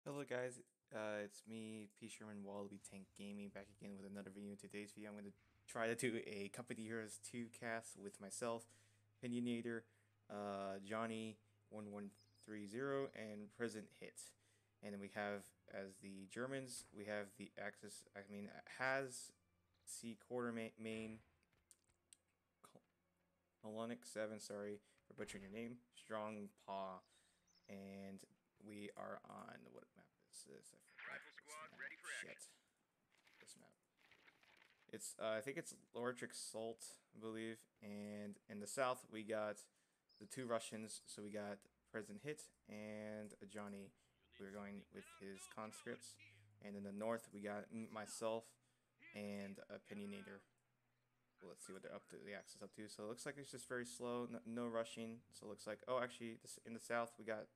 Hello guys, it's me, P. Sherman Wallaby Tank Gaming, back again with another video. In today's video, I'm going to try to do a Company Heroes 2 cast with myself, Opinionator, Johnny1130, and Present Hit. And then we have, as the Germans, we have the Has, C. Quartermain, Colonic 7, sorry for butchering your name, Strong Paw, and we are on, what map is this? I forgot this map. Shit. This map. It's, I think it's Lortric Salt, I believe. And in the south, we got the two Russians. So we got President Hit and Johnny. We're going with his conscripts. And in the north, we got myself and Opinionator. Well, let's see what they're up to, the axis up to. So it looks like it's just very slow, no rushing. So it looks like, oh, actually, this, in the south, we got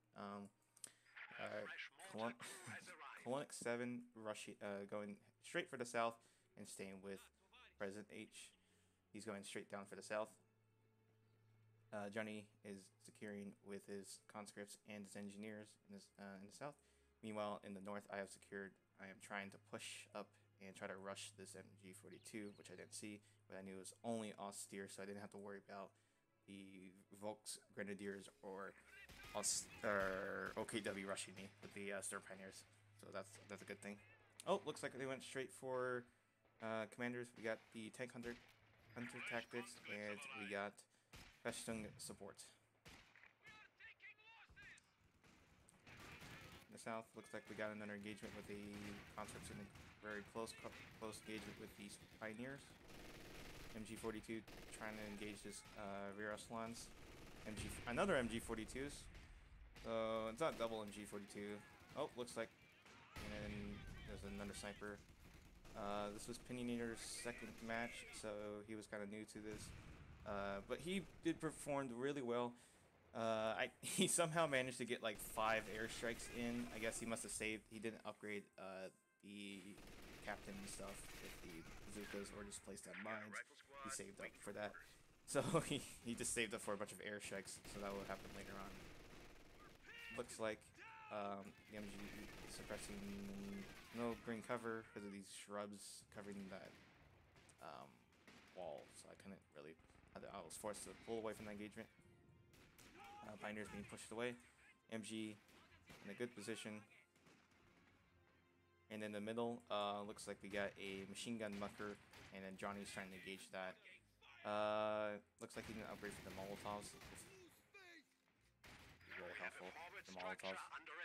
Colonic 7 rushing, going straight for the south and staying with President H. He's going straight down for the south. Johnny is securing with his conscripts and his engineers in the south. Meanwhile, in the north, I am trying to push up and try to rush this MG42, which I didn't see, but I knew it was only austere, so I didn't have to worry about the Volks Grenadiers or OKW rushing me with the Stir Pioneers. So that's a good thing. Oh, looks like they went straight for commanders. We got the Tank Hunter tactics, and we got Festung support. In the south, looks like we got another engagement with the conscripts in a very close engagement with these pioneers. MG42 trying to engage this rear echelons. Another MG42s. So it's not double MG42. Oh, looks like. And then there's another sniper. This was Opinionator's second match, so he was kind of new to this. But he did perform really well. He somehow managed to get like 5 airstrikes in. I guess he must have saved. He didn't upgrade the captain and stuff with the bazookas or just placed on mines. He saved up for that. So he just saved up for a bunch of airstrikes, so that will happen later on. Looks like the MG is suppressing no green cover because of these shrubs covering that wall, so I couldn't really. I was forced to pull away from the engagement. Pioneers being pushed away. MG in a good position. And in the middle, looks like we got a machine gun mucker, and then Johnny's trying to engage that. Looks like he didn't upgrade for the Molotovs. Really helpful, the Molotovs.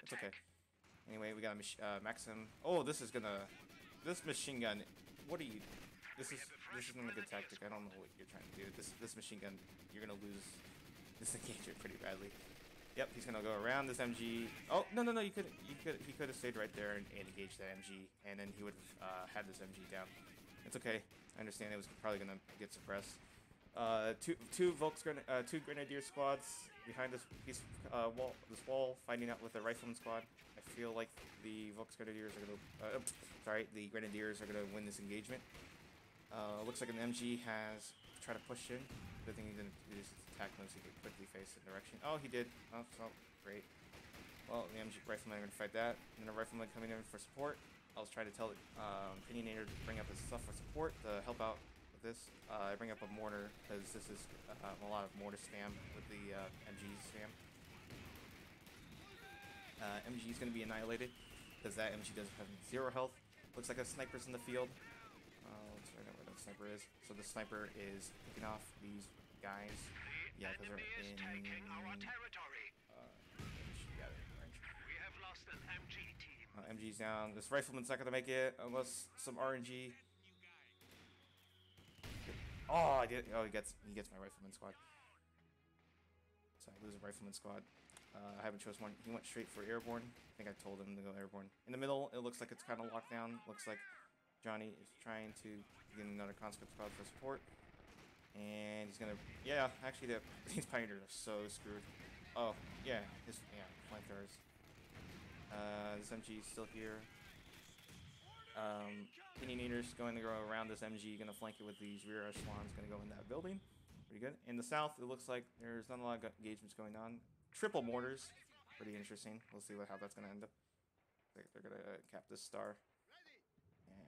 It's okay. Anyway, we got a Maxim. Oh, this machine gun. What are you? This isn't a good tactic. I don't know what you're trying to do. This machine gun, you're gonna lose this engagement pretty badly. Yep, he's gonna go around this MG. Oh no! He could have stayed right there and engaged that MG, and then he would have had this MG down. It's okay. I understand it was probably gonna get suppressed. Two Grenadier squads behind this wall, fighting out with the Rifleman squad. I feel like the Volks Grenadiers are gonna, the Grenadiers are gonna win this engagement. Looks like an MG has tried to push in. Good thing he didn't use his attack moves. He could quickly face the direction. Oh, he did. Oh, great. Well, the MG Rifleman are going to fight that. And then a Rifleman coming in for support. I was trying to tell Opinionator to bring up his stuff for support to help out with this. I bring up a mortar because this is a lot of mortar spam with the MG spam. MG is going to be annihilated because that MG does have 0 health. Looks like a sniper's in the field. Let's find out where that sniper is. So the sniper is picking off these guys. Yeah, because they're in our territory. We have lost an MG team. MG's down. This Rifleman's not gonna make it unless some RNG. Oh, I did. Oh, he gets my Rifleman squad. So I lose a Rifleman squad. I haven't chosen one. He went straight for airborne. I think I told him to go airborne. In the middle, it looks like it's kind of locked down. Looks like Johnny is trying to get another conscript squad for support. And he's gonna, yeah, actually these pioneers are so screwed. Oh, yeah, flamethrowers. This MG is still here. Opinionator's going to go around this MG, gonna flank it with these rear echelons, gonna go in that building. Pretty good. In the south, it looks like there's not a lot of engagements going on. Triple mortars, pretty interesting. We'll see how that's gonna end up. They're gonna cap this star.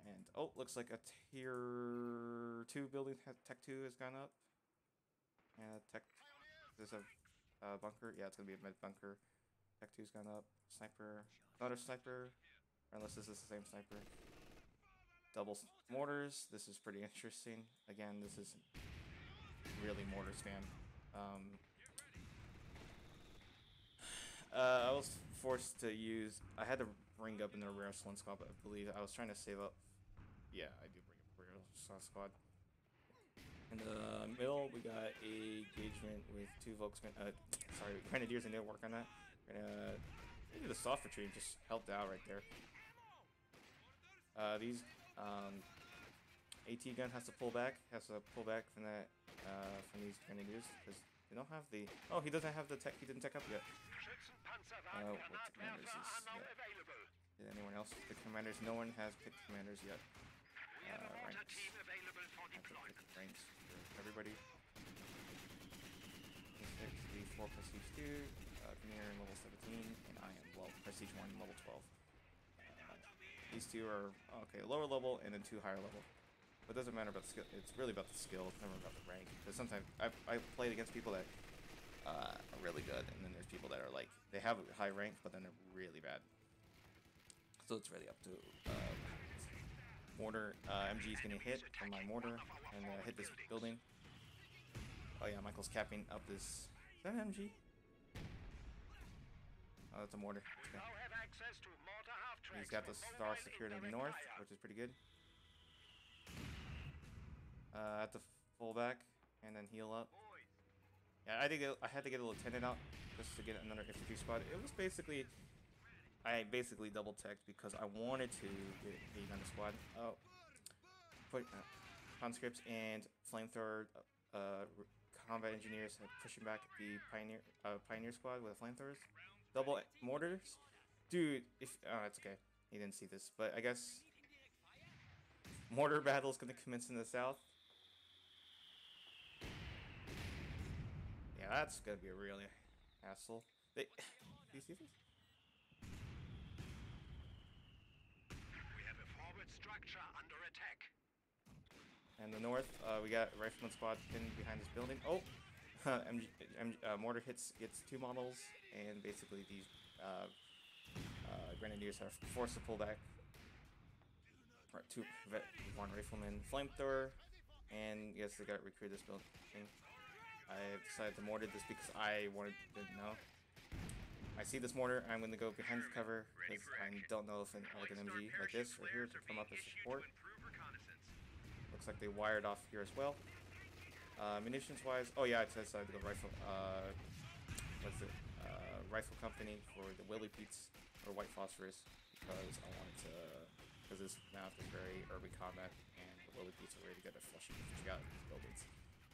And oh, looks like a tier 2 building, tech 2 has gone up. And tech, there's a bunker. Yeah, it's gonna be a mid bunker. Tech 2's gone up. Sniper, another sniper. Unless this is the same sniper. Double mortars. This is pretty interesting. Again, this is really mortar spam. I was forced to use. I had to bring up in the rare one squad, but I believe I was trying to save up. Yeah, I do bring up rare squad. In the middle, we got a engagement with 2 Volksmen. Sorry, Grenadiers, and they'll work on that. Maybe the soft retreat just helped out right there. These AT gun has to pull back. From that from these Grenadiers because they don't have the. Oh, he doesn't have the tech. He didn't tech up yet. What commanders is yet? Did anyone else pick commanders? No one has picked commanders yet. Ranks. Ranks for everybody. The 4 prestige 2, near level 17, and I am prestige 1, level 12. These 2 are okay, lower level, and then 2 higher level. But it doesn't matter about the skill. It's really about the skill. It's never about the rank. Because sometimes I've played against people that are really good, and then there's people that are like they have a high rank, but then they're really bad. So it's really up to mortar. MG is getting hit from my mortar and hit this building. Oh yeah, Michael's capping up this. Is that an MG? Oh, that's a mortar. Okay. He's got the star secured in the north, which is pretty good. I have to pull back and then heal up. Yeah, I had to get a lieutenant out just to get another infantry squad. It was basically, I basically double teched because I wanted to get a gun squad. Oh, put conscripts and flamethrower combat engineers pushing back the pioneer squad with flamethrowers. Double mortars, dude. It's okay. He didn't see this, but I guess mortar battle is gonna commence in the south. Yeah, that's gonna be a really hassle. Do you see this? We have a forward structure under attack. And the north, we got rifleman squad pinned behind this building. Oh, mortar gets 2 models, and basically these grenadiers are forced to pull back. Right, 2 1 rifleman, flamethrower, and yes, they got recruit this building. I decided to mortar this because I wanted to know. I see this mortar, I'm going to go behind the cover because I don't know if an MG like this right here to come up as support. Looks like they wired off here as well. Munitions wise, oh yeah, I decided to go rifle. What's it? Rifle company for the Willy Pete's or White Phosphorus because I wanted to. Because this map is very urban combat, and the Willy Pete's are really good at flushing out these buildings.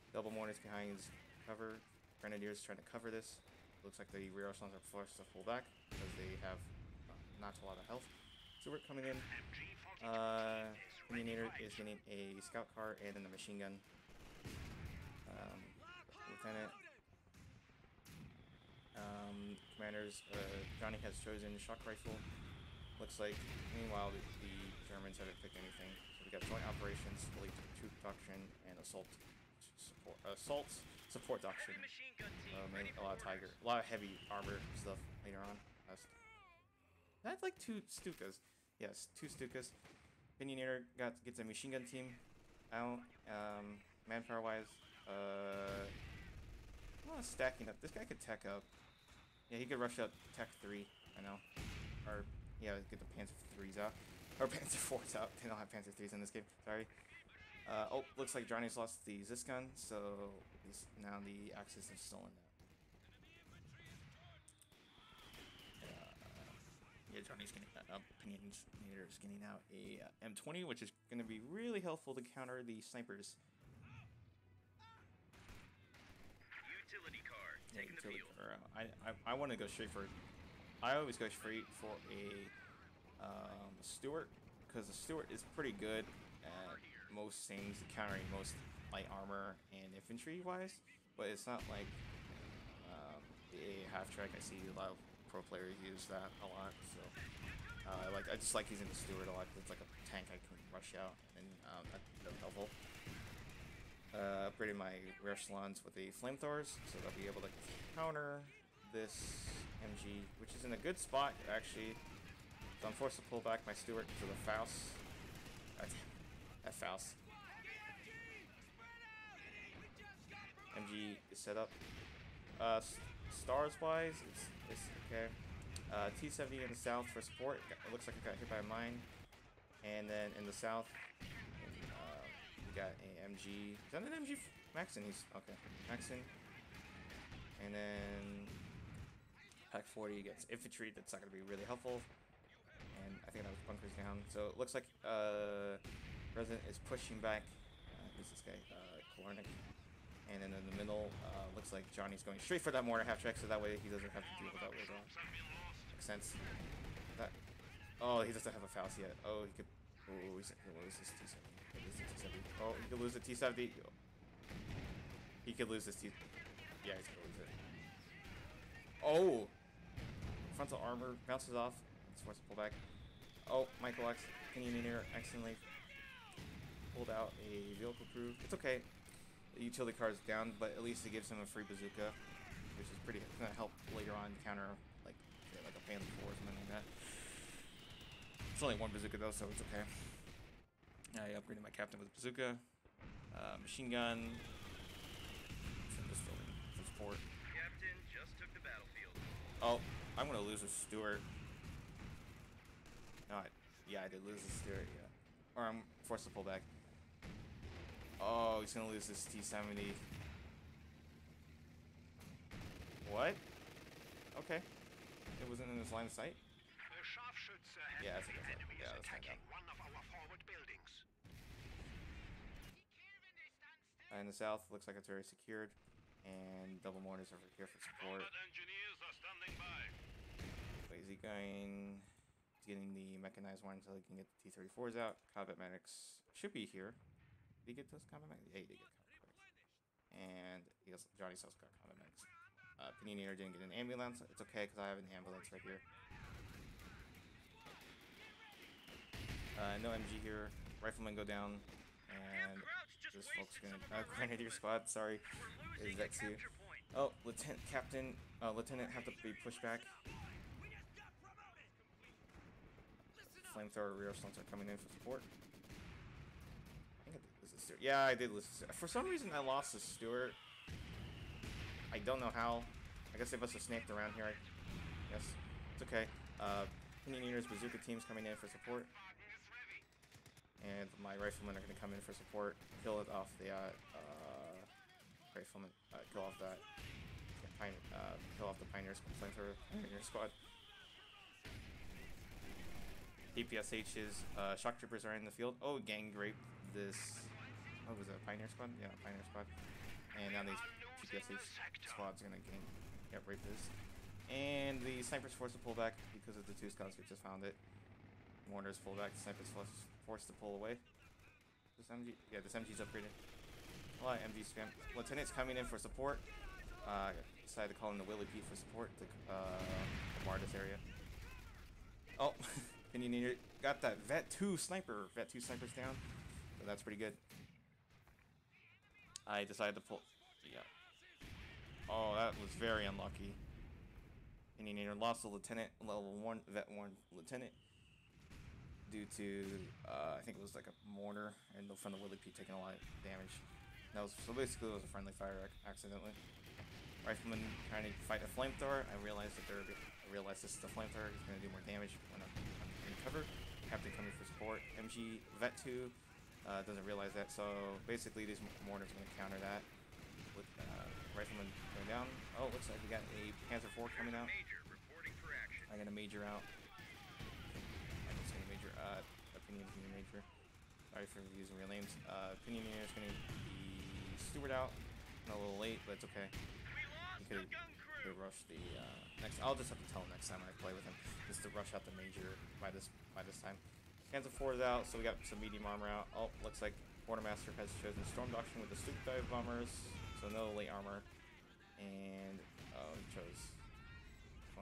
Double mortars behind cover. Grenadiers trying to cover this. Looks like the rear arsenals are forced to pull back because they have not a lot of health. So we're coming in. Opinionator is getting a scout car and then a machine gun. Lieutenant. Commanders. Johnny has chosen shock rifle. Looks like, meanwhile, the Germans haven't picked anything. So we got joint operations, elite troop doctrine, and assault support doctrine. A lot of tiger, a lot of heavy armor stuff later on. That's like 2 Stukas. Yes, 2 Stukas. Opinionator gets a machine gun team out. Manpower wise, stacking up. This guy could tech up. Yeah, he could rush up tech 3. I know, or yeah, get the Panzer 3s out or Panzer 4s out. They don't have Panzer 3s in this game. Sorry. Oh, looks like Johnny's lost the Zis gun, so now the Axis have stolen that. Yeah, Johnny's getting Opinionator is getting out a M20, which is going to be really helpful to counter the snipers. Utility car taking the field. I want to go straight for. I always go straight for a Stuart because the Stuart is pretty good at most things, countering most light armor and infantry wise, but it's not like the half track. I see a lot of pro players use that a lot. So I just like using the Steward a lot. It's like a tank I can rush out and at the level. Upgraded my rear echelons with the flamethrowers, so they'll be able to counter this MG, which is in a good spot actually. So I'm forced to pull back my Steward to the Faust. That Faust. MG is set up. Stars wise, it's okay. T-70 in the south for support. It looks like it got hit by a mine. And then in the south, we got a MG. Is that an MG? Maxon. He's okay. Maxon. And then Pack 40 gets infantry. That's not gonna be really helpful. And I think that was bunkers down. So it looks like Resident is pushing back. Who's this guy? Kalornik. And then in the middle, looks like Johnny's going straight for that mortar half track, so that way he doesn't have to deal with that later on. Makes sense. That. Oh, he doesn't have a Faust yet. Oh, he could. Oh, he's gonna lose this T70. Oh, he could lose the T70. He could lose this T. Yeah, he's gonna lose it. Oh! Frontal armor bounces off. It's forced to pull back. Oh, Michael X. Canyoneer accidentally pulled out a vehicle crew. It's okay. The utility card's down, but at least it gives him a free bazooka, which is pretty. It's gonna help later on counter like say, like a Phantom 4 or something like that. It's only one bazooka though, so it's okay. I upgraded my captain with bazooka, machine gun. From this building for support. Captain just took the battlefield. Oh, I'm gonna lose a Steward. No, yeah, I did lose a Steward. Yeah, or I'm forced to pull back. Oh, he's gonna lose this T-70. What? Okay. It wasn't in his line of sight? Yeah, that's okay. Yeah, that's fine. One of our forward buildings. In the south, looks like it's very secured. And double mortars over here for support. Engineers are standing by. Lazy going. He's getting the mechanized one until he can get the T-34s out. Combat medics should be here. Did he get those combat medics? Yeah, he did get combat medics. And he also, Johnny still got combat medics. Panini didn't get an ambulance. It's okay because I have an ambulance right here. No MG here. Riflemen go down. And this folks gonna Grenadier squad, sorry, is that too. Oh, Lieutenant have to be pushed back. Flamethrower rear slants are coming in for support. Yeah, I did lose. For some reason, I lost the Steward. I don't know how. I guess they must have snaked around here. Yes, it's okay. Canyoneers bazooka teams coming in for support, and my riflemen are going to come in for support. Kill it off the riflemen. Kill off that. Kill off the Pioneer squad. DPSH's shock troopers are in the field. Oh, gang rape this. What was it? Pioneer squad? Yeah, Pioneer squad. And now these DPSH squads are gonna rape this. And the snipers forced to pull back because of the two scouts we just found it. Mortars pull back. The snipers forced to pull away. This MG, yeah, this MG's upgraded. A lot of MG spam. Lieutenant's coming in for support. Decided to call in the Willie Pete for support to bar this area. Oh, Canyoneer got that Vet 2 sniper. Vet 2 snipers down. So that's pretty good. I decided to pull. Yeah. Oh, that was very unlucky. Canyoneer lost the lieutenant, level 1, Vet 1 lieutenant, due to I think it was like a mortar and from the Willie P taking a lot of damage. That was so basically it was a friendly fire accidentally. Rifleman trying to fight a flamethrower. I realized this is the flamethrower. He's going to do more damage when I'm in cover. Captain coming for support. MG Vet 2 doesn't realize that. So basically these mortars are going to counter that with Rifleman going down. Oh, looks like we got a Panzer IV coming out. I got a major out. I didn't say a major. Opinion major. Sorry for using real names. Opinioneer is going to be Steward out. A little late, but it's okay. He could rush the next. I'll just have to tell him next time I play with him, just to rush out the major by this time. Panzer IV is out, so we got some medium armor out. Oh, looks like Quartermaster has chosen Storm Doctrine with the Stoop Dive bombers, so no late armor. And he chose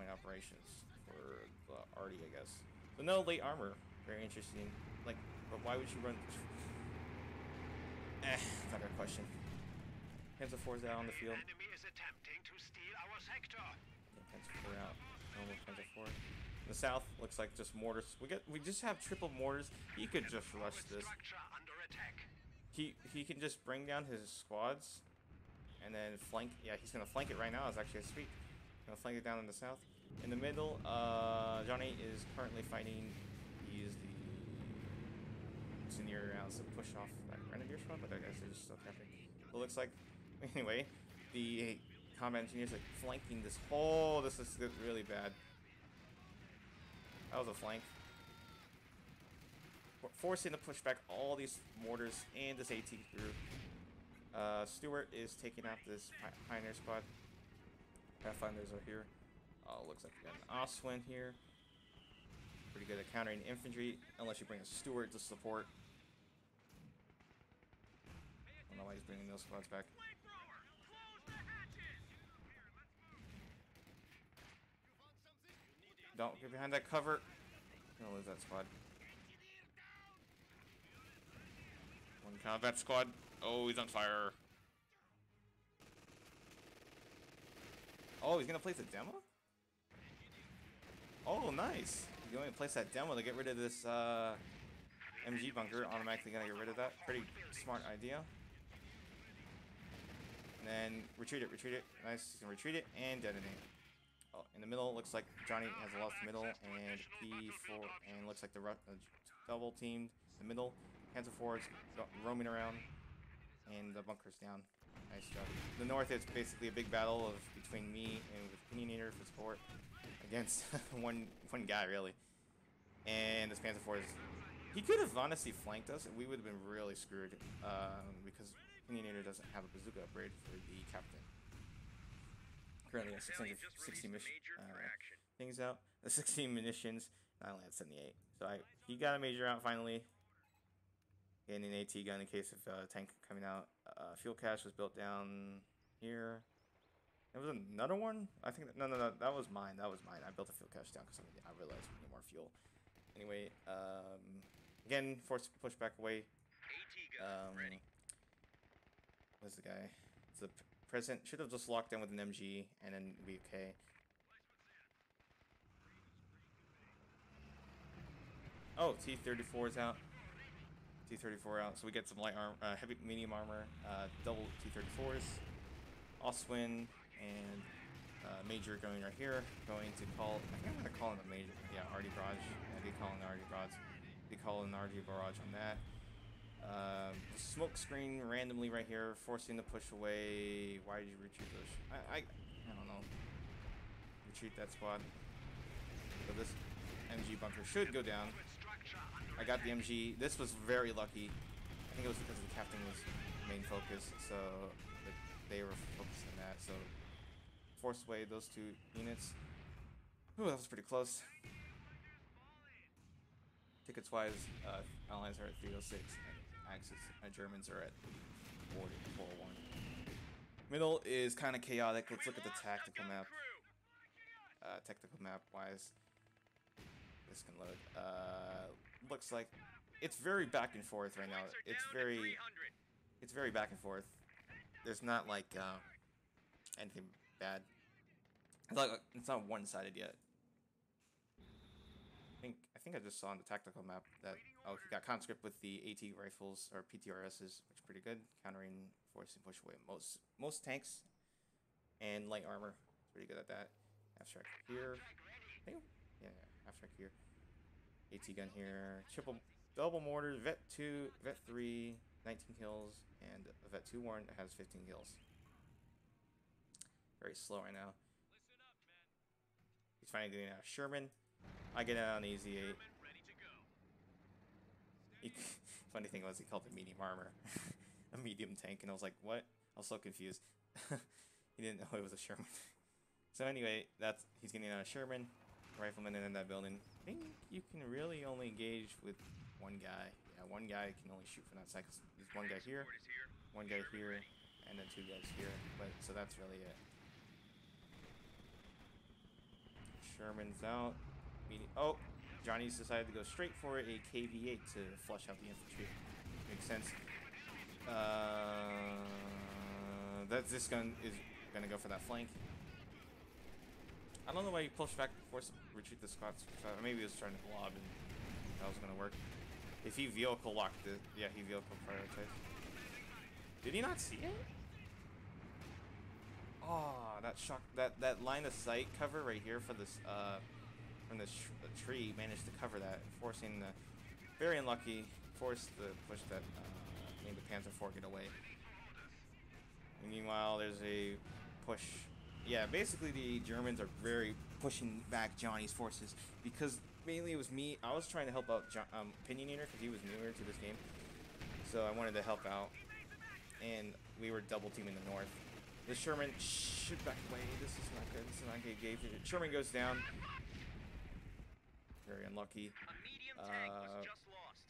joint operations for the Artie, I guess. So no late armor. Very interesting. Like, but why would you run? Not a question. Panzer IV's out on the field. Enemy is attempting to steal our sector. Yeah, Panzer IV out. Normal Panzer IV. The south looks like just mortars. We just have triple mortars. He could just rush this. Structure under attack. He can just bring down his squads and then flank. Yeah, he's gonna flank it right now. It's actually a sweep. Gonna flank it down in the south. In the middle, Johnny is currently fighting. He is the senior rounds to push off that grenadier squad, but I guess they're just still capping. It looks like, anyway, the combat engineers like flanking this whole. This is really bad. That was a flank. We're forcing to push back all these mortars and this AT group. Stewart is taking out this Pioneer squad. Pathfinders are here. Looks like we got an Oswin here. Pretty good at countering infantry, unless you bring a Stewart to support. I don't know why he's bringing those squads back. Don't get behind that cover. Gonna lose that squad. One combat squad. Oh, he's on fire. Oh, he's gonna place a demo? Oh, nice. He's going to place that demo to get rid of this MG bunker. Automatically gonna get rid of that. Pretty smart idea. And then retreat it. Nice. He's gonna retreat it and detonate. Oh, in the middle, looks like Johnny has lost the middle, and P4, and looks like the double teamed the middle. Panzer IV's roaming around, and the bunker's down. Nice job. The north is basically a big battle between me and with Opinionator for support against one guy really. And this Panzer IV he could have honestly flanked us, and we would have been really screwed because Opinionator doesn't have a bazooka upgrade for the captain. Currently at 660 things out. The 16 munitions. I only had 78. So he got a major out finally. And an AT gun in case of tank coming out. Fuel cache was built down here. There was another one. I think no, that was mine. I built a fuel cache down because I realized we need more fuel. Anyway, again, forced to push back away. What's the guy? It's the president. Should have just locked in with an MG and then be okay. Oh, T-34 is out. T-34 out, so we get some light armor, heavy, medium armor, double T-34s, Oswin, and Major going right here. Going to call, I think I'm going to call in a Major, yeah, Artie Barrage. I did call in Artie Barrage. Did call in Artie Barrage on that. Smoke screen randomly right here, forcing to push away. Why did you retreat those? I don't know. Retreat that squad. So this MG bunker should go down. I got the MG. This was very lucky. I think it was because the captain was main focus, so they were focused on that. So forced away those two units. Ooh, that was pretty close. Tickets wise, Allies are at 306, and Axis Germans are at 401. Middle is kind of chaotic. Let's look at the tactical map. Tactical map wise, this can load. Looks like it's very back and forth right now. It's very back and forth. There's not like anything bad. It's not one-sided yet. I think I just saw on the tactical map that he got conscript with the AT rifles or PTRSs, which is pretty good, countering, forcing push away most tanks and light armor. Pretty good at that. Abstract here. Yeah, abstract here. AT gun here. Double mortars, Vet 2, Vet 3, 19 kills, and a Vet 2 warrant has 15 kills. Very slow right now. He's finally getting out of Sherman. I get out on easy 8. Funny thing was he called it medium armor. A medium tank, and I was like, what? I was so confused. He didn't know it was a Sherman. So anyway, he's getting out of Sherman. Rifleman in that building. I think you can really only engage with one guy. Yeah, one guy can only shoot from that side. There's one guy here, and then 2 guys here. So that's really it. Sherman's out. Oh, Johnny's decided to go straight for a KV-8 to flush out the infantry. Makes sense. This gun is gonna go for that flank. I don't know why he pushed back, forced retreat the Scots. Maybe he was trying to blob and that was gonna work. If he vehicle locked it, yeah, he vehicle prioritized. Did he not see it? Oh, that shock, that line of sight cover right here for this from this tree managed to cover that, forcing the very unlucky forced to push that made the Panzer IV get away. And meanwhile, there's a push. Yeah, basically the Germans are very pushing back Johnny's forces because mainly it was me. I was trying to help out Opinionator because he was newer to this game, so I wanted to help out, and we were double teaming the north. The Sherman should back away. This is not good. This is not good. Sherman goes down. Very unlucky. A medium tank was just lost.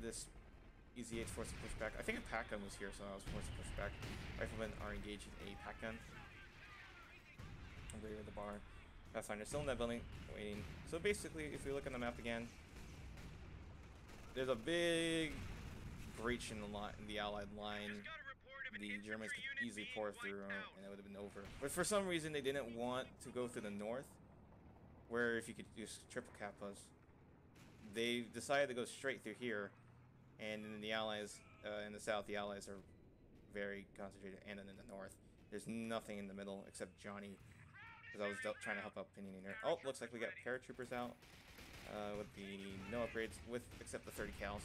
This Easy 8's forced to push back. I think a pack gun was here, so I was forced to push back. Riflemen are engaged in a pack gun. I'm ready with the bar. Pathfinder still in that building, waiting. So basically, if we look on the map again, there's a big breach in the Allied line. The Germans could easily pour through, and it would have been over. But for some reason, they didn't want to go through the north, where if you could use triple kappas. They decided to go straight through here, and in the Allies, in the south, the Allies are very concentrated, and then in the north, there's nothing in the middle except Johnny, because I was trying to help out Opinionator. Oh, looks like we got paratroopers out with the no upgrades, except the 30 cals,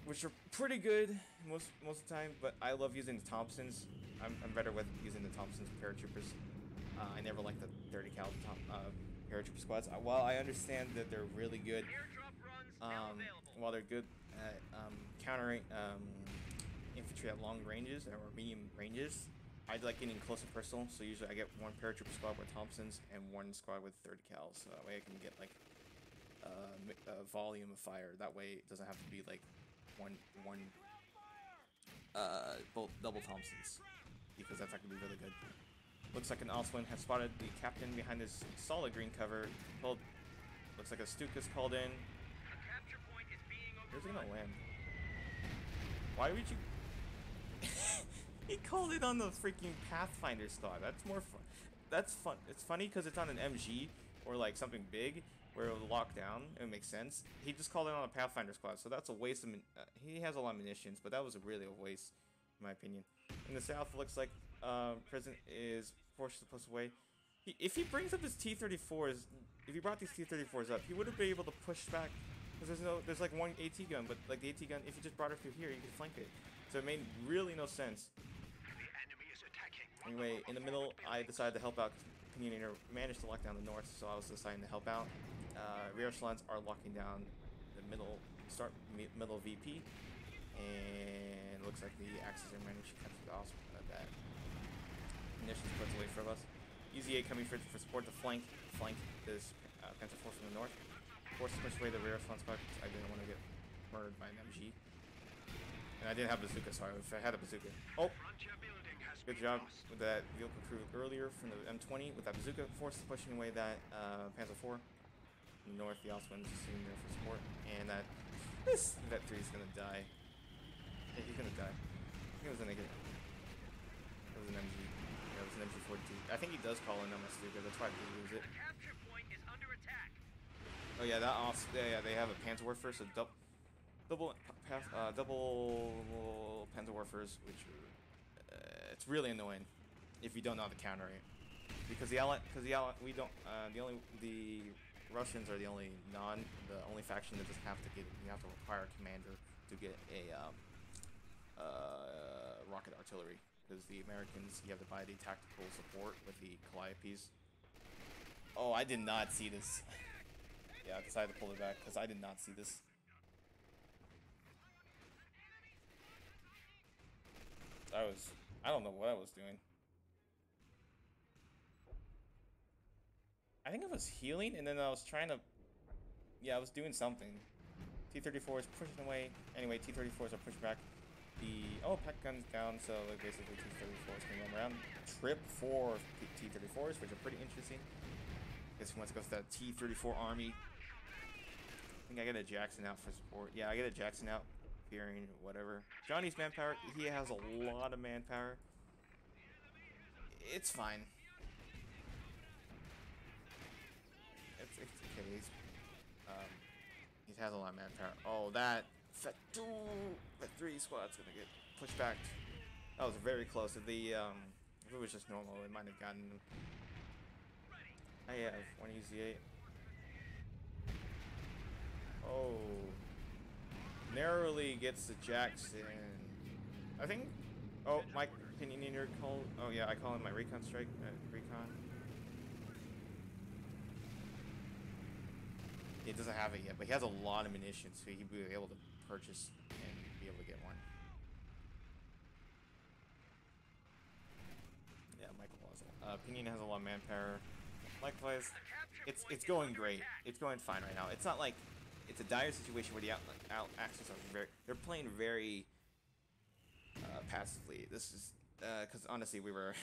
which are pretty good most of the time. But I love using the Thompsons. I'm better with using the Thompsons paratroopers. I never liked the 30 cal paratrooper squads. While I understand that they're really good, while they're good at countering infantry at long ranges or medium ranges, I like getting close and personal. So usually I get one paratrooper squad with Thompsons and one squad with 30 cals. So that way I can get like a volume of fire. That way it doesn't have to be like both double Thompsons, because that's not gonna be really good. Looks like an Oswin has spotted the captain behind this solid green cover. Looks like a Stuka's called in. Where's he gonna land? Why would you? He called it on the freaking Pathfinder squad. That's more fun. That's fun. It's funny because it's on an MG or like something big where it will lock down. It makes sense. He just called it on a Pathfinder squad, so that's a waste of. He has a lot of munitions, but that was really a waste, in my opinion. In the south, it looks like President is forced to push away. If he brings up his T-34s, if he brought these T-34s up, he would have been able to push back. Because there's like one AT gun, but like the AT gun, if you just brought it through here, you could flank it. So it made really no sense. Anyway, in the middle, I decided to help out. Opinionator managed to lock down the north, so I was deciding to help out. Rear echelons are locking down the middle VP, and it looks like the Axis are managed to capture the awesome that munitions puts away from us. Easy 8 coming for support to flank this Panzer IV from the north. Forced to push away the rear echelon squad. I didn't want to get murdered by an MG, and I didn't have bazooka, so if I had a bazooka. Oh, good job with that vehicle crew earlier from the M20 with that bazooka. Forced to pushing away that Panzer IV. In the north, the Oswin's sitting there for support, and this Vet 3 is gonna die. Yeah, he's gonna die. I think it was an MG. Yeah, it was an MG-42. I think he does call in on my bazooka. That's why I did lose it. Capture point is under attack. Oh yeah, yeah, they have a Panzerwerfer, so double Panzerwerfers, which it's really annoying if you don't know how to counter it, because the Russians are the only faction that just have to require a commander to get a rocket artillery, because the Americans, you have to buy the tactical support with the Calliopes. Oh, I did not see this. Yeah, I decided to pull it back because I did not see this. I don't know what I was doing. I think I was healing, and then I was trying to... Yeah, I was doing something. T-34 is pushing away. Anyway, T-34s are pushed back. Oh, pack gun's down, so basically T-34s can roam around. Trip for T-34s, which are pretty interesting. Guess he wants to go for that T-34 Army. I think I get a Jackson out for support. Yeah, I get a Jackson out. Fearing whatever. Johnny's manpower, he has a lot of manpower. It's fine. It's okay. He has a lot of manpower. Oh, that three squad's gonna get pushed back. That was very close. If it was just normal, it might have gotten him. I have one EZ8. Oh, narrowly gets the Jackson. I think. Oh, my opinionator called. Oh yeah, I call him my recon strike. Recon. He doesn't have it yet, but he has a lot of munitions, so he'd be able to purchase and be able to get one. Yeah, Michael has Pinion has a lot of manpower. Likewise, it's going great. It's going fine right now. It's not like it's a dire situation where the Axis are they're playing very passively. This is because honestly we were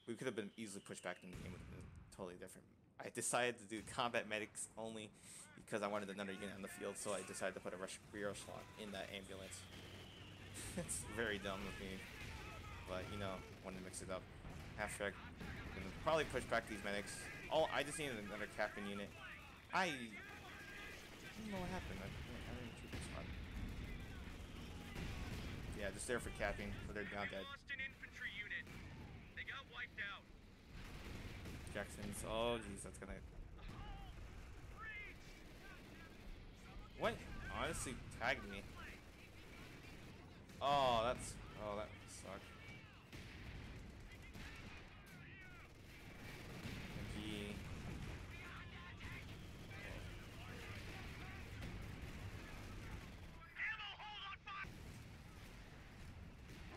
we could have been easily pushed back and the game would have been totally different. I decided to do combat medics only because I wanted another unit on the field, so I decided to put a rear slot in that ambulance. It's very dumb of me, but you know, wanted to mix it up. Half track, gonna probably push back these medics. Oh, I just needed another captain unit. I don't know what happened. I didn't shoot this one. Yeah, just there for capping, so they're now dead. Lost an infantry unit. They got wiped out. Jackson's. Oh, jeez, that's gonna. What? Honestly, tagged me. Oh, that's. Oh, that sucked. MG.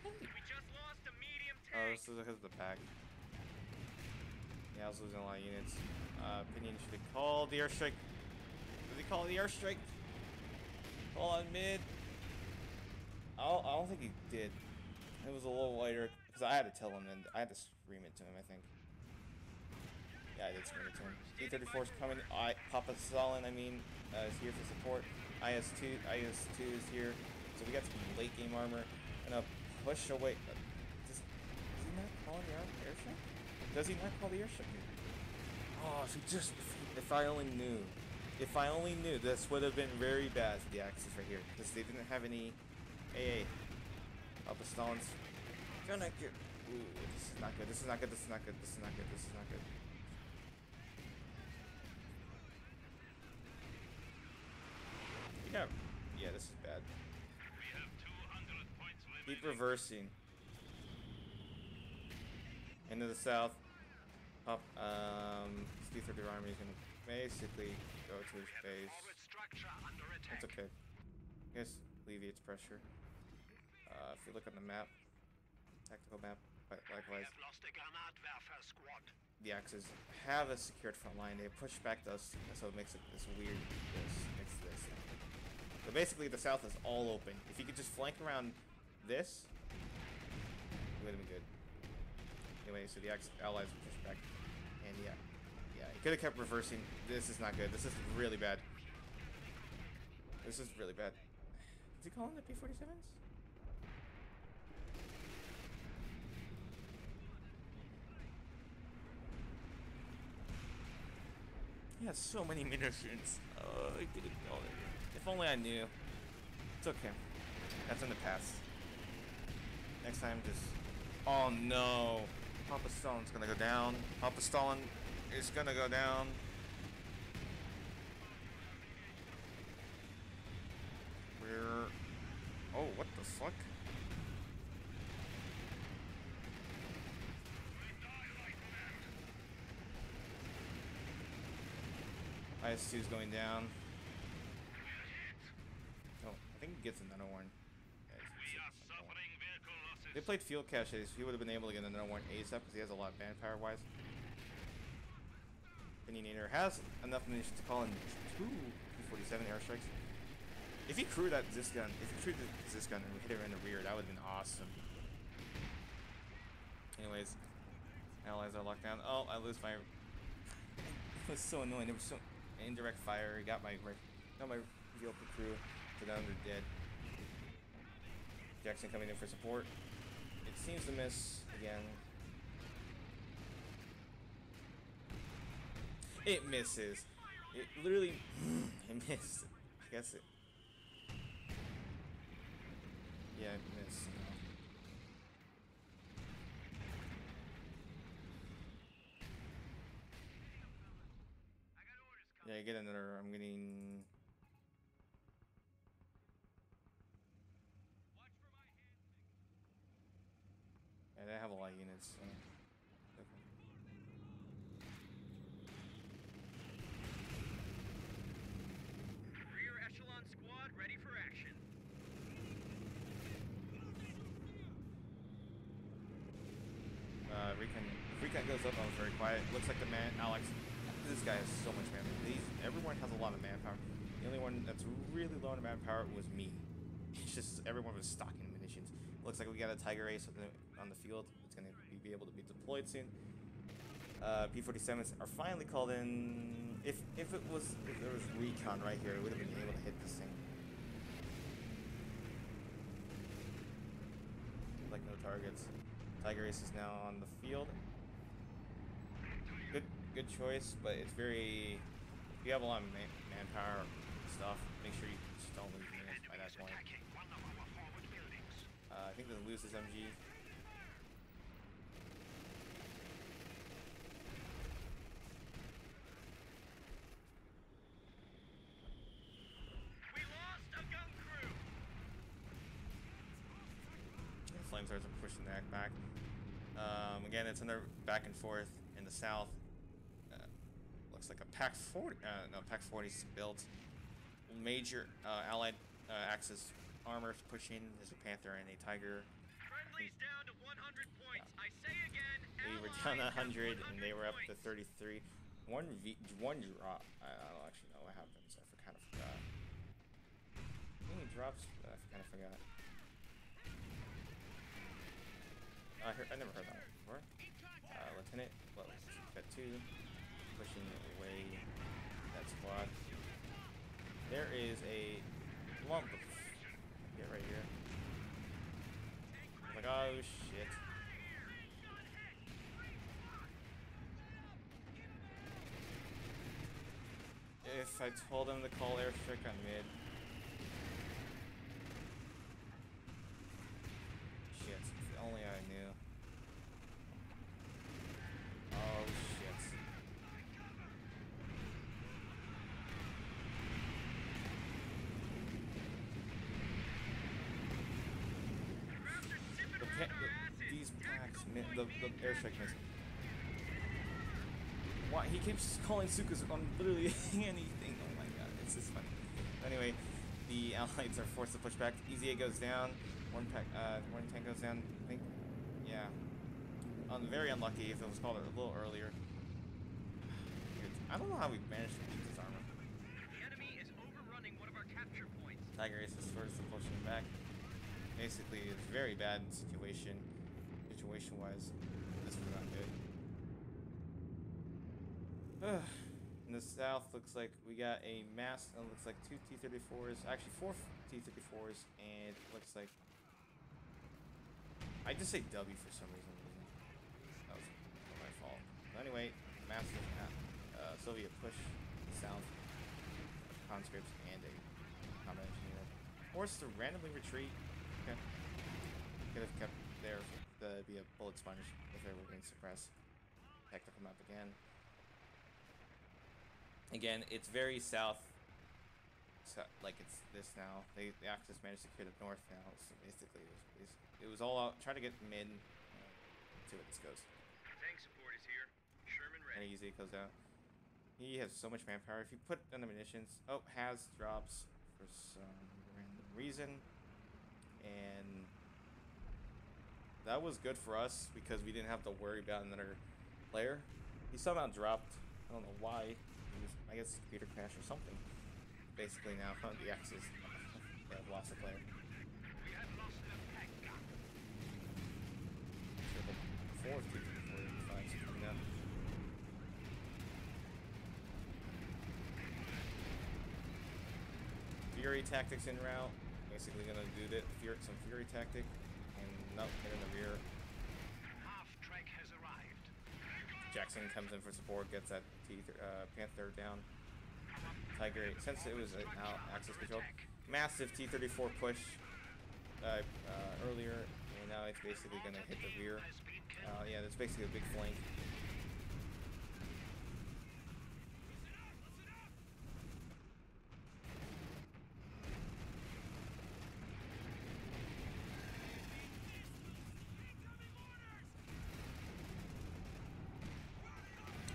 We just lost a medium Oh, tank. this is because of the pack. Yeah, I was losing a lot of units. Pinion should have called the airstrike. Did he call the airstrike? Call on mid. I don't think he did. It was a little later because I had to tell him and I had to scream it to him. I think. Yeah, I did scream it to him. T-34 is coming. Papa Stalin, I mean, is here for support. IS-2 is here. So we got some late game armor. Gonna push away. Does he not call the airstrike? Does he not call the airstrike? Oh, if I only knew. If I only knew, this would have been very bad for the Axis right here. Because they didn't have any AA. Papa Stalin's gonna get. Ooh, this is not good. This is not good. This is not good. This is not good. This is not good. Yeah, this is bad. We have 200 points remaining. Keep reversing. Into the south. Up. T-34 Army is gonna basically go to his base. Forward structure under attack. It's okay. I guess alleviates pressure. If you look on the map, tactical map, but We likewise, have lost a Granatwerfer squad. the Axis have a secured front line. They push back us, so it makes it this weird. Makes this. So basically, the south is all open. If you could just flank around this, it would have been good. Anyway, so the allies will push back, and yeah, he could have kept reversing. This is not good. This is really bad. This is really bad. Is he calling the P-47s? He has so many munitions. Oh, I didn't know it. If only I knew. It's okay. That's in the past. Next time, just. Oh no! Papa Stalin's gonna go down. Papa Stalin is gonna go down. We're. Oh, what the fuck? IS-2 is going down. Oh, I think he gets another one. Yeah, We are suffering vehicle losses. they played field caches, he would have been able to get another one ASAP because he has a lot of manpower wise. Opinionator has enough munitions to call in 2 P-47 airstrikes. If he crewed that this gun, and hit her in the rear, that would have been awesome. Anyways, allies are locked down. Oh, I lose my. was so annoying. There was so indirect fire. Got my vehicle crew, so now they're dead. Jackson coming in for support. It seems to miss again. It misses. It literally it missed. I guess it. Yeah, it missed. Yeah, I get another. I'm getting. Yeah, they have a lot of units. So. Okay. Rear echelon squad ready for action. Recon goes up. I was very quiet. Looks like the man, Alex. This guy has so much manpower. Everyone has a lot of manpower. The only one that's really low in manpower was me. It's just everyone was stocking munitions. Looks like we got a Tiger Ace on the field. It's gonna be able to be deployed soon. P-47s are finally called in. If there was recon right here, it would have been able to hit this thing. Like no targets. Tiger Ace is now on the field. Good choice, but it's very. If you have a lot of manpower stuff, make sure you just don't lose units by that point. I think they'll lose this MG. We lost a gun crew. Flamethrowers are pushing that back. Again, it's another back and forth in the south. Looks like a Pac 40. No, Pac 40's built. Major Allied Axis armor pushing. There's a Panther and a Tiger. Friendly's down to 100 points. Yeah. I say again. We were down 100 and they were up to 33. One drop. I don't actually know what happens. I kind of forgot. Any drops? I kind of forgot. I never heard that one before. Lieutenant, well, got 2 pushing away that squad. There is a lump of get right here. I'm like, oh shit. If I told them to call airstrike on mid. Shit, if only I knew. Oh shit. These packs, the airstrike missed. Why he keeps calling Sukas on literally anything? Oh my god, it's just funny. Anyway, the Allies are forced to push back. EZA goes down. One tank goes down. I think, yeah. Very unlucky. If it was called a little earlier. I don't know how we managed to beat this armor. The enemy is overrunning one of our capture points. Tiger Ace is first to push him back. Basically, it's a very bad situation-wise. This was not good. In the south, looks like we got a mass. It looks like 2 T-34s, actually 4 T-34s, and it looks like I just say W for some reason. That was my fault. But anyway, massive Soviet push south, conscripts, and a combat engineer. Forced to randomly retreat. Okay, could have kept there. That'd be a bullet sponge if they were being suppressed. Tactical map again. Again, it's very south, so, like it's this now. The Axis managed to clear the north now, so basically it was all out. Try to get mid, see what this goes. Tank support is here. Sherman And ready. easy goes down. He has so much manpower. If you put on the munitions, has drops for some random reason, and that was good for us because we didn't have to worry about another player. He somehow dropped. I don't know why. I guess computer crash or something. Basically now, the Axis have lost a player. We have lost the tank. Triple 4 of 2 4 5 coming up. Fury tactics en route. Basically gonna do that, some Fury tactic, and not get in the rear. Half-track has arrived. Jackson comes in for support, gets that Panther down. Tiger, since it was out axis control, massive T-34 push earlier, and now it's basically gonna hit the rear. Yeah, that's basically a big flank.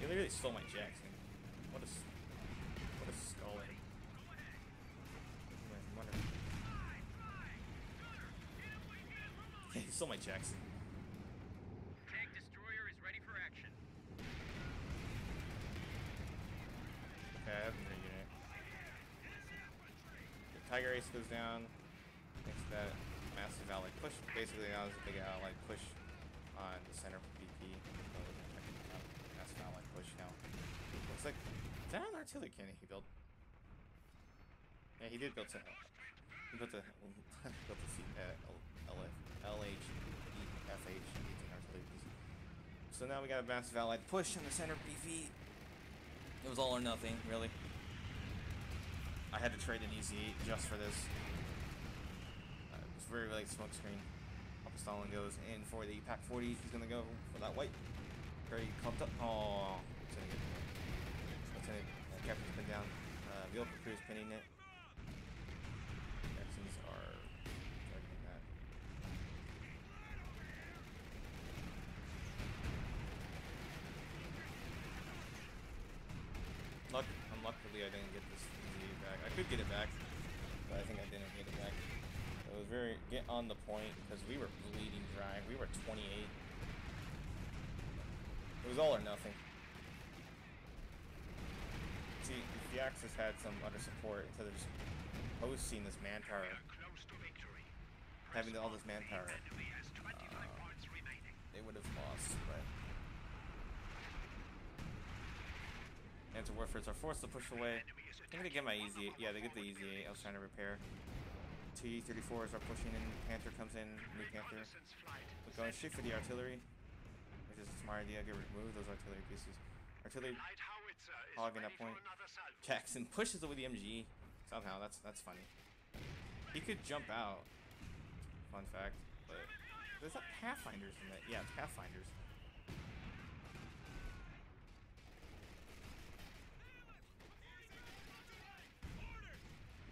He literally stole my Jackson. What a sculling. He stole my Jackson. Tank destroyer is ready for action. Okay, I have another unit. The Tiger Ace goes down. Next to that, massive ally push. Basically, that was a big ally push on the center BP. Massive ally push now. Looks like, is that an artillery cannon he built? Yeah, he did build some. He built a built a LHFH 18 artillery piece. So now we got a massive allied push on the center BP. It was all or nothing, really. I had to trade an EZ8 just for this. It was very late smoke screen. Papa Stalin goes in for the Pack 40. He's gonna go for that white. Very clumped up. Oh, Lieutenant Captain's been down. Vehicle crew is pinning it. Jacksons are targeting that. Unluckily, I didn't get this easy back. I could get it back, but I think I didn't get it back. It was very get on the point because we were bleeding dry. We were 28. It was all or nothing. See, if the Axis had some other support instead of just hosting this manpower, having all this manpower, they would have lost. But Anti-Warfares are forced to push away. I think they get my EZ8. Yeah, they get the EZ8. I was trying to repair. T-34s are pushing in. Panther comes in. New Panther. We're going straight for the artillery, which is a smart idea. Get remove those artillery pieces. Artillery hogging that point. Jackson pushes it with the MG. Somehow, that's funny. He could jump out. Fun fact. But there's not Pathfinders in that. Yeah, it's Pathfinders.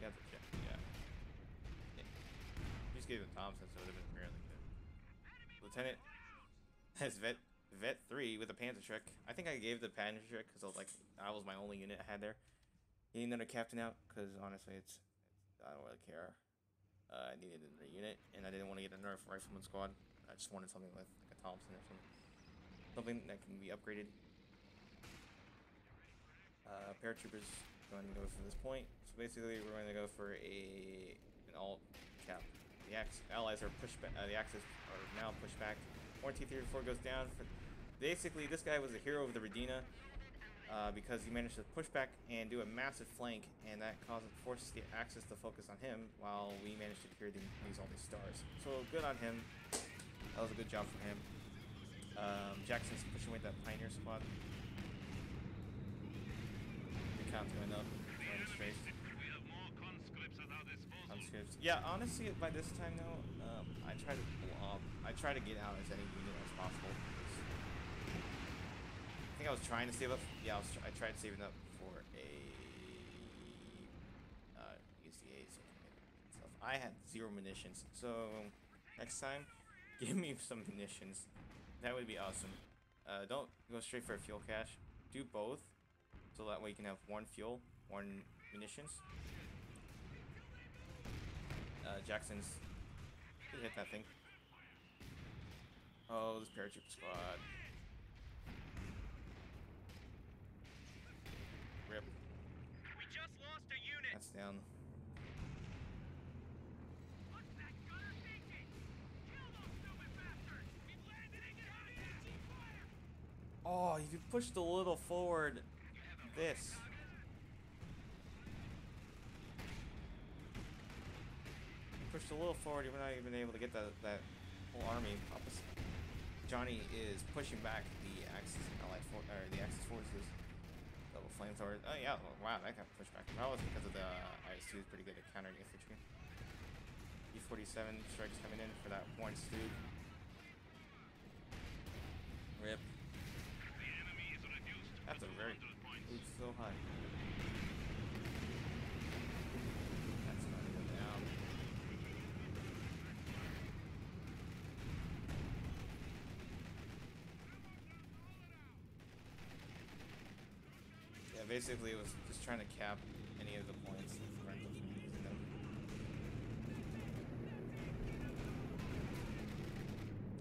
Yeah. Just gave him Thompson, so it would have been really good. Lieutenant has Vet 3 with a Panther trick. I think I gave the Panther trick because like that was my only unit I had there. Getting another captain out because honestly, I don't really care. I needed another unit, and I didn't want to get a nerf rifleman squad. I just wanted something with like a Thompson or something that can be upgraded. Paratroopers going to go for this point. So basically, we're going to go for an alt cap. The allies are pushed back. The Axis are now pushed back. More T-34 goes down. Basically, this guy was a hero of the Redina because he managed to push back and do a massive flank, and that forces the Axis to focus on him while we managed to clear all these stars. So good on him. That was a good job for him. Jackson's pushing away that Pioneer squad. Count's going up, going straight. Conscripts. Yeah, honestly, by this time though, I try to blob. I try to get out as any unit as possible. I think I was trying to save up. Yeah, I tried saving up for a ECA stuff. I had 0 munitions, so next time, give me some munitions. That would be awesome. Don't go straight for a fuel cache. Do both. So that way you can have 1 fuel, 1 munitions. Jackson's could hit that thing. Oh, this paratrooper squad. Rip. We just lost a unit. That's down. What's that gunner thinking? Kill those stupid bastards! We've landed and get out of here! Fire! Oh, you pushed a little forward. This. pushed a little forward. We're not even able to get that whole army. Johnny is pushing back the Axis forces. Double flamethrowers. Oh yeah, wow, that got pushed back. That was because of the IS-2 is pretty good at countering infantry. E-47 strikes coming in for that one Stu. Rip. That's a very... Ooh, so high. That's gonna go down. Yeah, basically it was just trying to cap any of the points that friends was using them.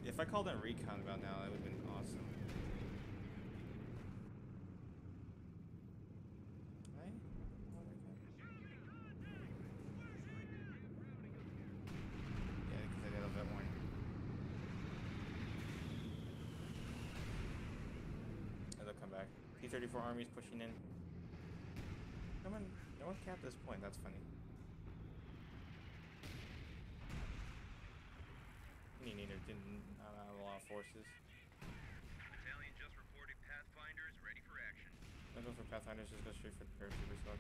If I called in recon about now, that would have been awesome. Right? Yeah, because I got a bit more. And they'll come back. P-34 armies pushing in. Come on, no one capped this point, that's funny. He neither didn't have a lot of forces. Battalion just reported Pathfinders ready for action. Don't go for Pathfinders, just go straight for the paratrooper squad.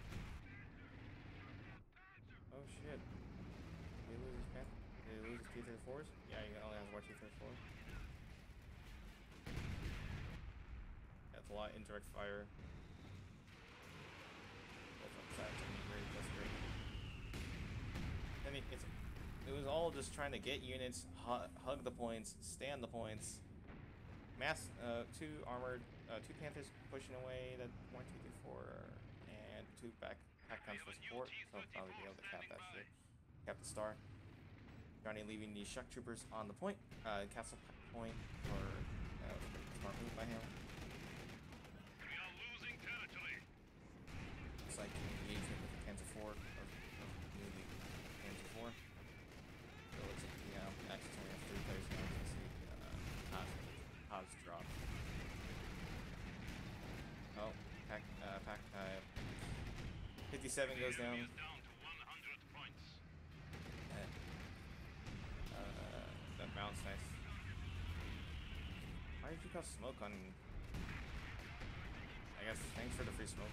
Oh shit. Did he lose his path? Did he lose his T-34s? Yeah, he only has one T-34. That's a lot of indirect fire. I mean, it was all just trying to get units, hug the points, stand the points. Two armored, two Panthers pushing away that 1, 2, 3, 4, and two pack guns for support. So I'll probably be able to cap that shit. Cap the star. Johnny leaving the shock troopers on the point, castle point, or smart move by him. We are losing territory. It's like engagement with the Panzer IV, or newly Panzer IV. So it looks like the Axis only have 3 players now. You can see Hobbs drop. Oh, 57 goes down. Is down to 100 points. That mount's nice. Why did you call smoke on? I guess thanks for the free smoke.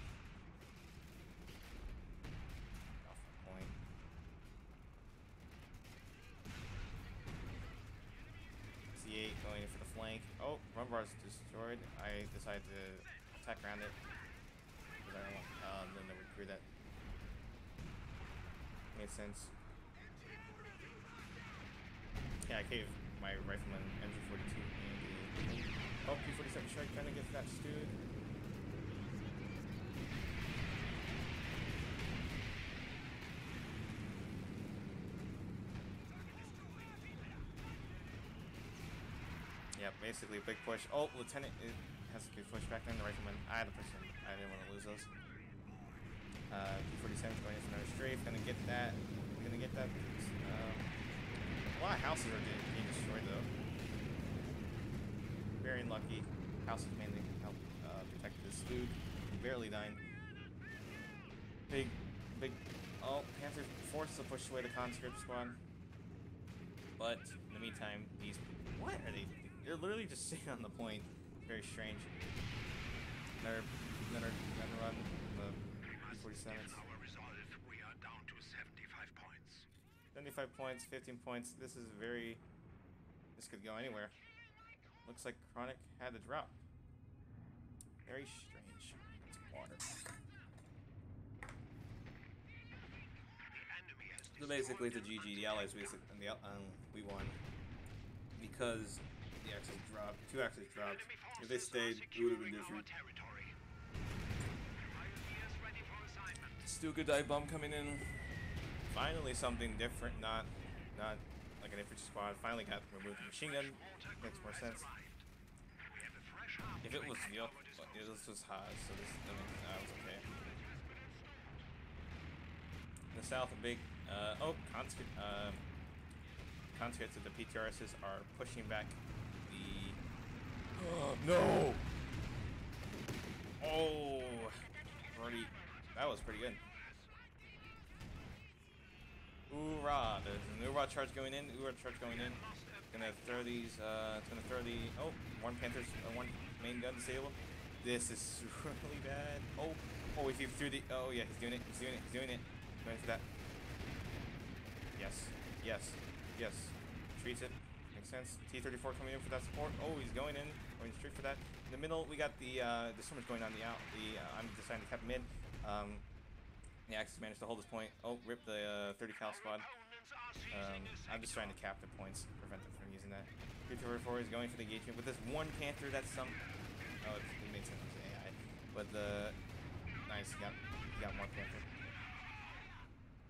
Off the point. C8 going in for the flank. Oh, run bar's destroyed. I decided to attack around it. Because I don't want them to recruit that. Made sense. Yeah, I gave my rifleman MG42 and the P47 strike trying to get that stewed. Yeah, basically a big push. Oh, Lieutenant, it has to be pushed back in. The rifleman, I had to push him. I didn't want to lose those. P47 is going in for another strafe. Gonna get that. Gonna get that. A lot of houses are being destroyed though. Very unlucky. Houses mainly help protect this dude. Barely dying. Big. Oh, Panther forces to push away the conscript squad. But in the meantime, these. What are they? They're literally just sitting on the point. Very strange. Another run. The P47s. Our resolve, we are down to 75 points. 75 points, 15 points. This could go anywhere. Looks like Chronic had the drop. Very strange. It's water. So basically, it's a GG. The Allies we won because the Axis dropped. 2 Axis dropped. If they stayed, it would have been different. Still good dive bomb coming in. Finally something different, not like an infantry squad. Finally got removed the machine gun. Makes more sense. If it was this was hot, so this was okay. In the south, a big conscripts of the PTRSs are pushing back the. Oh no! Oh, that was pretty good. Hoorah! There's an hoorah charge going in. Hoorah charge going in. Gonna throw these. It's gonna throw the. Oh, one Panther's one main gun disabled. This is really bad. Oh, oh, if he threw the. Oh yeah, he's doing it. He's doing it. He's doing it. Going for that. Yes. Yes. Yes. Treats it. Makes sense. T-34 coming in for that support. Oh, he's going in. Going straight for that. In the middle, we got the. There's so much going on the out. I'm deciding to cap mid. The Axis managed to hold this point. Oh, rip the 30 cal squad. I'm just trying to cap the points, prevent them from using that. T-34 is going for the engagement with this one Panther. That's some. Oh, it made sense with AI, but the nice. He got one Panther.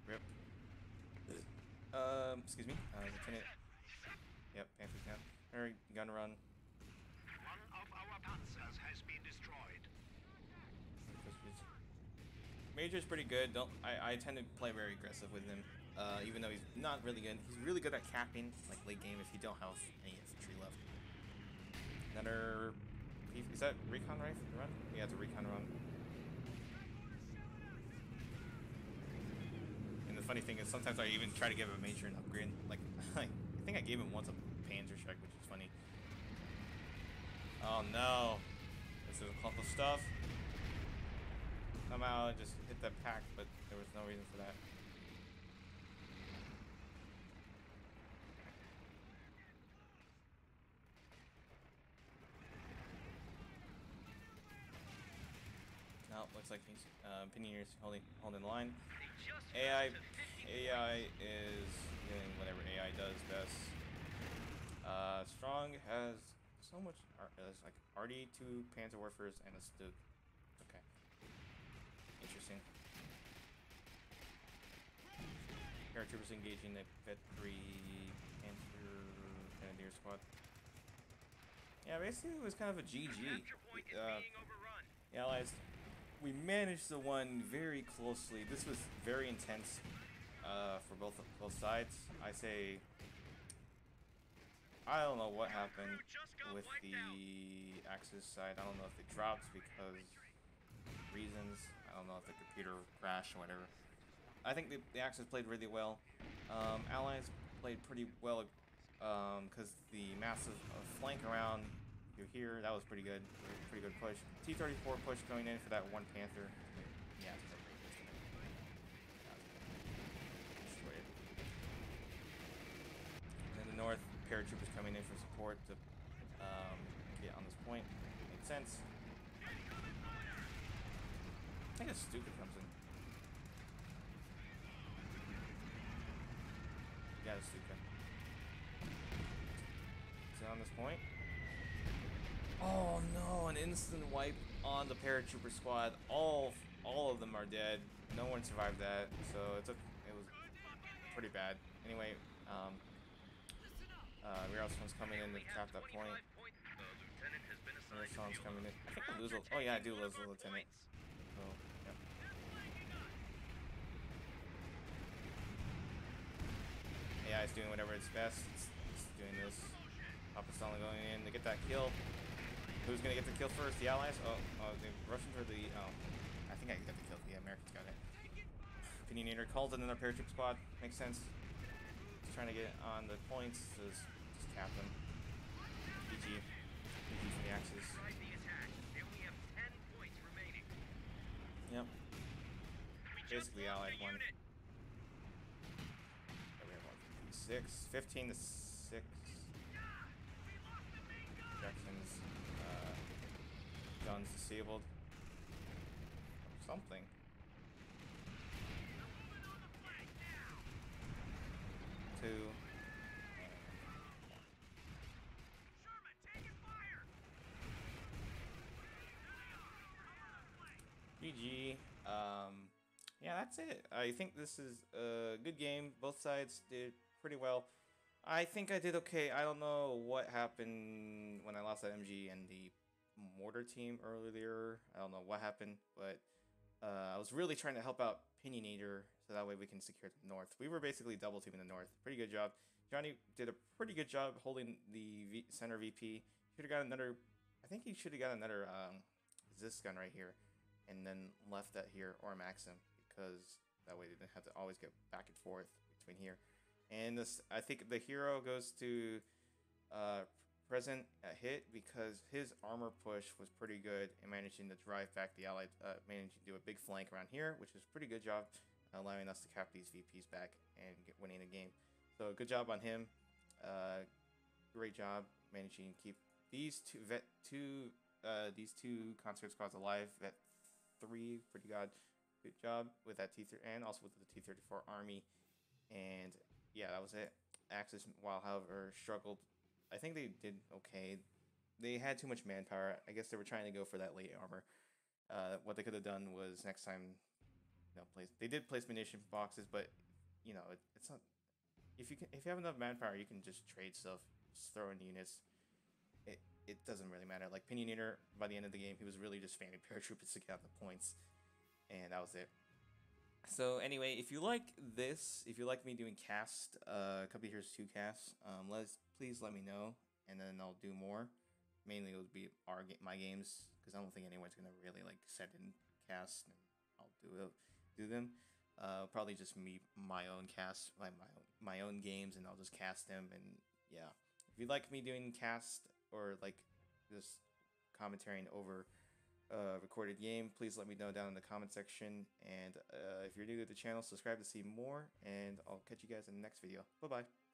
Rip. Excuse me. Lieutenant. Yep, Panther's down. Alright, gun run. One of our panzers has been destroyed. Major's pretty good. I tend to play very aggressive with him, even though he's not really good. He's really good at capping, like late game, if you don't have any infantry left. Another. Is that recon run? Yeah, it's a recon run. And the funny thing is, sometimes I even try to give a major an upgrade. Like, I think I gave him once a Panzer Strike, which is funny. Oh no! This is a clump of stuff. Somehow I just hit that pack, but there was no reason for that. No, looks like he's Pioneer's holding the line. AI is doing whatever AI does best. Strong has so much. There's like RD2 Panzer Warfers and a Stug. Okay, interesting. Paratroopers engaging the Vet 3 Panther Grenadier squad. Yeah, basically it was kind of a GG. The Allies, we managed to win very closely. This was very intense for both sides. I say, I don't know what happened with the Axis side. I don't know if it dropped because reasons. I don't know if the computer crashed or whatever. I think the Axis played really well. Allies played pretty well because the massive flank around through here, that was pretty good. Pretty good push. T-34 push going in for that one Panther. Yeah, it's destroy it. In the north, paratroopers coming in for support to get on this point. Makes sense. I think a Stuka comes in. Yeah, a Stuka. Is it on this point? Oh no, an instant wipe on the paratrooper squad. All of them are dead. No one survived that, so it was pretty bad. Anyway, hereos one's coming in to cap that point. Hereos one's coming in. I think I lose. Oh yeah, I do lose the lieutenant. So yeah. AI is doing whatever it's best. It's doing this. Papastana going in to get that kill. Who's gonna get the kill first? The Allies? Oh, the Russians or the... Oh, I think I got the kill. The Americans got it. Opinionator calls in another paratroop squad. Makes sense. Just trying to get on the points. So just cap them. GG. GG for the Axis. Yep. Basically, Allied won. Oh, we have 15 to 6. Jackson's guns disabled. Something. Two. GG. Yeah, that's it. I think this is a good game. Both sides did pretty well. I think I did okay. I don't know what happened when I lost that MG and the mortar team earlier. I don't know what happened, but I was really trying to help out Opinionator so that way we can secure the north. We were basically double teaming the north. Pretty good job. Johnny did a pretty good job holding the center VP. Should have got another. I think he should have got another this gun right here, and then left that here or max him because that way they didn't have to always get back and forth between here. And this, I think the hero goes to present hit because his armor push was pretty good in managing to drive back the allied, managing to do a big flank around here, which was a pretty good job, allowing us to cap these VPs back and winning the game. So good job on him. Great job managing to keep these these two concert squads alive. Vet 3, pretty good job with that T3 and also with the T-34 army. And yeah, that was it. Axis, while however struggled, I think they did okay. They had too much manpower. I guess they were trying to go for that late armor. What they could have done was next time, they did place munition boxes, but it's not. If you have enough manpower, you can just trade stuff, just throw in units. It doesn't really matter. Like Pinioneer, by the end of the game, he was really just fanning paratroopers to get out the points, and that was it. So anyway, if you like this, if you like me doing cast, Company Heroes 2 casts, please let me know, and then I'll do more. Mainly it would be my games, because I don't think anyone's gonna really like set in cast, and I'll do them. Probably just my own cast, my own games, and I'll just cast them. And yeah, if you like me doing cast or like just commentating over recorded game, please let me know down in the comment section. And if you're new to the channel, subscribe to see more, and I'll catch you guys in the next video. Bye bye.